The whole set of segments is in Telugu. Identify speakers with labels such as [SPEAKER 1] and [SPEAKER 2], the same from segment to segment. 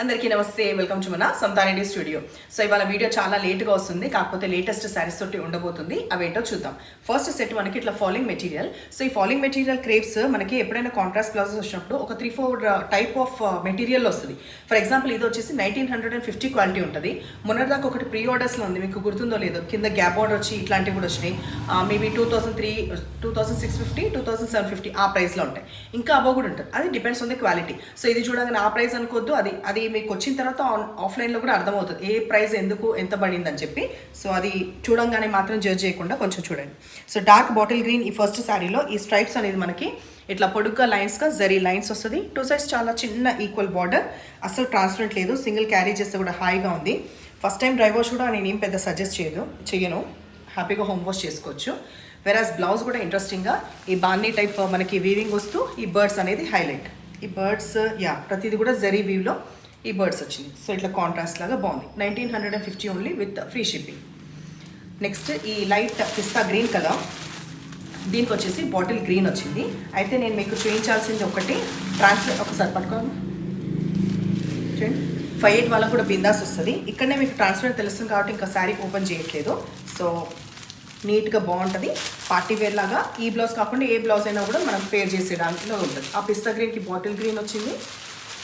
[SPEAKER 1] అందరికీ నమస్తే, వెల్కమ్ టు మన సంతారెడ్డి స్టూడియో. సో ఇవాళ వీడియో చాలా లేట్గా వస్తుంది, కాకపోతే లేటెస్ట్ శారీస్ తోటి ఉండబోతుంది. అవేంటో చూద్దాం. ఫస్ట్ సెట్ మనకి ఇట్లా ఫాలింగ్ మెటీరియల్. సో ఈ ఫాలింగ్ మెటీరియల్ క్రేప్స్ మనకి ఎప్పుడైనా కాంట్రాస్ట్ బ్లౌజెస్ వచ్చినప్పుడు ఒక 3-4 టైప్ ఆఫ్ మెటీరియల్ వస్తుంది. ఫర్ ఎగ్జాంపుల్ ఇది వచ్చేసి 1950 క్వాలిటీ ఉంటుంది. మొన్నటిదాకా ఒకటి ప్రీ ఆర్డర్స్లో ఉంది, మీకు గుర్తుందో లేదో, కింద గ్యాప్ బార్డర్ వచ్చి ఇట్లాంటివి కూడా వచ్చినాయి. మేబీ 2650, 2750 ఆ ప్రైస్లో ఉంటాయి. ఇంకా అబవ్ కూడా ఉంటుంది, అది depends on the quality. So ఇది చూడగానే ఆ ప్రైస్ అనుకోవద్దు, అది మీకు వచ్చిన తర్వాత ఆఫ్లైన్లో కూడా అర్థమవుతుంది ఏ ప్రైస్ ఎందుకు ఎంత పడిందని చెప్పి. సో అది చూడంగానే మాత్రం జడ్జ్ చేయకుండా కొంచెం చూడండి. సో డార్క్ బాటిల్ గ్రీన్ ఈ ఫస్ట్ శారీలో ఈ స్ట్రైప్స్ అనేది మనకి ఇట్లా పొడుగ్గా లైన్స్గా జరీ లైన్స్ వస్తుంది. 2 సైడ్స్ చాలా చిన్న ఈక్వల్ బార్డర్, అసలు ట్రాన్స్పరెంట్ లేదు, సింగిల్ క్యారీ చేస్తే కూడా హాయిగా ఉంది. ఫస్ట్ టైం డ్రై వాష్ కూడా నేను ఏం పెద్ద సజెస్ట్ చేయను, హ్యాపీగా హోమ్ వాష్ చేసుకోవచ్చు. వెరాజ్ బ్లౌజ్ కూడా ఇంట్రెస్టింగ్గా ఈ బాన్నీ టైప్ మనకి వీవింగ్ వస్తూ ఈ బర్డ్స్ అనేది హైలైట్. ఈ బర్డ్స్ ప్రతిదీ కూడా జరీ వీవ్లో ఈ బర్డ్స్ వచ్చింది. సో ఇట్లా కాంట్రాస్ట్ లాగా బాగుంది. 1950 only with free shipping. Next ఈ లైట్ పిస్తా గ్రీన్ కలర్, దీనికి వచ్చేసి బాటిల్ గ్రీన్ వచ్చింది. అయితే నేను మీకు చూపించాల్సింది ఒకటి ట్రాన్స్ఫర్, ఒకసారి పట్టుకోండి చూడండి. 58 వాళ్ళకు కూడా బిందాస్ వస్తుంది. ఇక్కడనే మీకు ట్రాన్స్ఫర్ తెలుస్తుంది కాబట్టి ఇంకా శారీ ఓపెన్ చేయట్లేదు. సో నీట్గా బాగుంటుంది, పార్టీ వేర్ లాగా. ఈ బ్లౌజ్ కాకుండా ఏ బ్లౌజ్ అయినా కూడా మనం పేర్ చేసేదాంట్లో ఉంటుంది. ఆ పిస్తా గ్రీన్కి బాటిల్ గ్రీన్ వచ్చింది,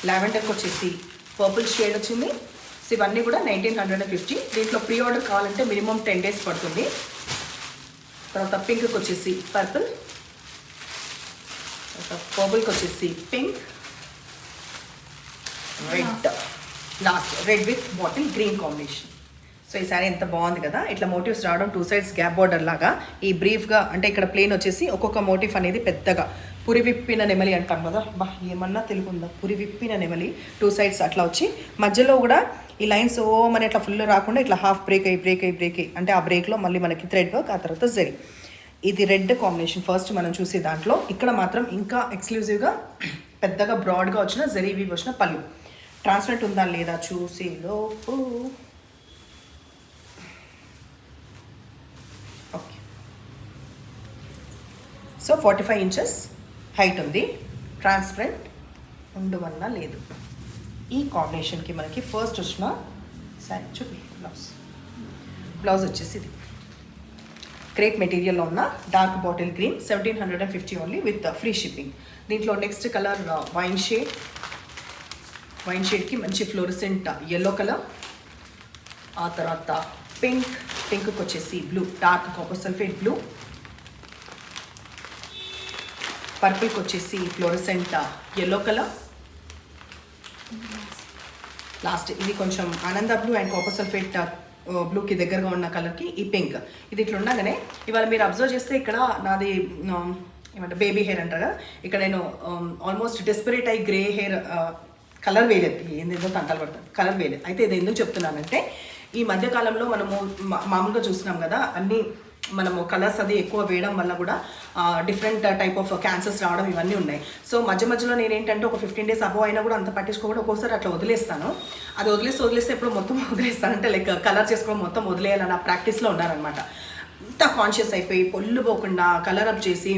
[SPEAKER 1] లావెండర్కి వచ్చేసి పర్పుల్ షేడ్ వచ్చింది. సో ఇవన్నీ కూడా 1950. దీంట్లో ప్రీ ఆర్డర్ కావాలంటే మినిమం 10 days పడుతుంది. తర్వాత పింక్కి వచ్చేసి పర్పుల్, తర్వాత పర్పుల్కి వచ్చేసి pink, red, last red with bottle green combination. So ఈ సారీ ఎంత బాగుంది కదా, ఇట్లా మోటివ్స్ రావడం 2 sides గ్యాప్ బార్డర్ లాగా. ఈ బ్రీఫ్గా అంటే ఇక్కడ ప్లేన్ వచ్చేసి ఒక్కొక్క మోటివ్ అనేది పెద్దగా పురివిప్పిన నెమలి అంటాం కదా, ఏమన్నా తెలుగుందా, పురివిప్పిన నెమలి 2 sides అట్లా వచ్చి మధ్యలో కూడా ఈ లైన్స్ మన ఇట్లా ఫుల్ రాకుండా ఇట్లా హాఫ్ బ్రేక్ అయ్యి అంటే ఆ బ్రేక్లో మళ్ళీ మనకి థ్రెడ్ వర్క్, ఆ తర్వాత జరీ. ఇది రెడ్ కాంబినేషన్ ఫస్ట్ మనం చూసే దాంట్లో. ఇక్కడ మాత్రం ఇంకా ఎక్స్క్లూజివ్గా పెద్దగా బ్రాడ్గా వచ్చిన జరీ వీవ్ వచ్చిన పళ్ళు. ట్రాన్స్పరెంట్ ఉందా లేదా చూసేలోపు ఓకే. సో 45 inches హైట్ ఉంది, ట్రాన్స్పరెంట్ ఉండవన్నా లేదు. ఈ కాంబినేషన్కి మనకి ఫస్ట్ వచ్చిన శారీ చూపి బ్లౌజ్ వచ్చేసి ఇది క్రేప్ మెటీరియల్లో ఉన్న dark bottle green, 1750 only with free shipping. దీంట్లో నెక్స్ట్ కలర్ వైన్ షేడ్కి మంచి ఫ్లోరిసెంట్ ఎల్లో కలర్, ఆ తర్వాత పింక్కి వచ్చేసి blue, dark copper sulphate blue, పర్పుల్కి వచ్చేసి ఫ్లోరిసెంట్ ఎల్లో కలర్, లాస్ట్ ఇది కొంచెం ఆనంద బ్లూ అండ్ కాపర్ సల్ఫేట్ బ్లూకి దగ్గరగా ఉన్న కలర్కి ఈ పింక్. ఇది ఇట్లా ఉండగానే ఇవాళ మీరు అబ్జర్వ్ చేస్తే ఇక్కడ నాది ఏమంటే బేబీ హెయిర్ అంటారు కదా, ఇక్కడ నేను ఆల్మోస్ట్ డెస్పరేట్ అయ్యి గ్రే హెయిర్ కలర్ వేయలేదు, ఏందేదో తంటాలు పడతాను, కలర్ వేయలేదు. అయితే ఇది ఎందుకు చెప్తున్నానంటే ఈ మధ్యకాలంలో మనము మామూలుగా చూస్తున్నాం కదా, అన్నీ మనము కలర్స్ అది ఎక్కువ వేయడం వల్ల కూడా డిఫరెంట్ టైప్ ఆఫ్ క్యాన్సర్స్ రావడం ఇవన్నీ ఉన్నాయి. సో మధ్యలో నేనేంటంటే ఒక 15 days అబోవ్ అయినా కూడా అంత పట్టించుకోకుండా ఒక్కోసారి అట్లా వదిలేస్తాను. అది వదిలేస్తే ఎప్పుడు మొత్తం వదిలేస్తాను, అంటే లైక్ కలర్ చేసుకోవడం మొత్తం వదిలేయాలని ఆ ప్రాక్టీస్లో ఉన్నారనమాట. అంత కాన్షియస్ అయిపోయి పొల్లు పోకుండా కలర్ అప్ చేసి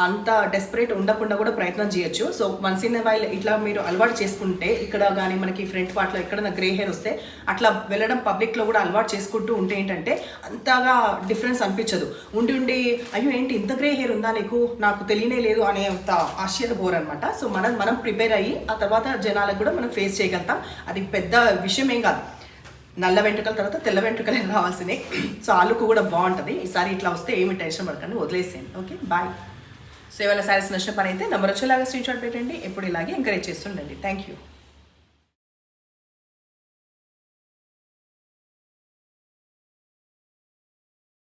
[SPEAKER 1] అంత డెస్పరేట్ ఉండకుండా కూడా ప్రయత్నం చేయొచ్చు. సో వన్స్ ఇన్ వైల్ ఇట్లా మీరు అలవాటు చేసుకుంటే, ఇక్కడ కానీ మనకి ఫ్రంట్ పార్ట్లో ఎక్కడైనా గ్రే హెయిర్ వస్తే అట్లా వెళ్ళడం పబ్లిక్లో కూడా అలవాటు చేసుకుంటూ ఉంటే ఏంటంటే అంతగా డిఫరెన్స్ అనిపించదు. ఉండి అయ్యో ఏంటి ఇంత గ్రే హెయిర్ ఉందా నీకు, నాకు తెలియనే లేదు అనే అంత ఆశ్చర్యపోరనమాట. సో మనం ప్రిపేర్ అయ్యి ఆ తర్వాత జనాలకు కూడా మనం ఫేస్ చేయగలుగుతాం. అది పెద్ద విషయం ఏం కాదు. నల్ల వెంట్రుకల తర్వాత తెల్ల వెంట్రుకలే రావాల్సినవి. సో ఆ లుక్ కూడా బాగుంటుంది. ఈసారి ఇట్లా వస్తే ఏమి టెన్షన్ పడకండి, వదిలేసేయండి. Okay, bye. సో ఇవాళ శారీస్ నచ్చిన పని అయితే నెంబర్ వచ్చేలాగా స్క్రీన్ షాట్ పెట్టండి. ఎప్పుడు ఇలాగే ఎంకరేజ్ చేస్తుండండి. Thank you.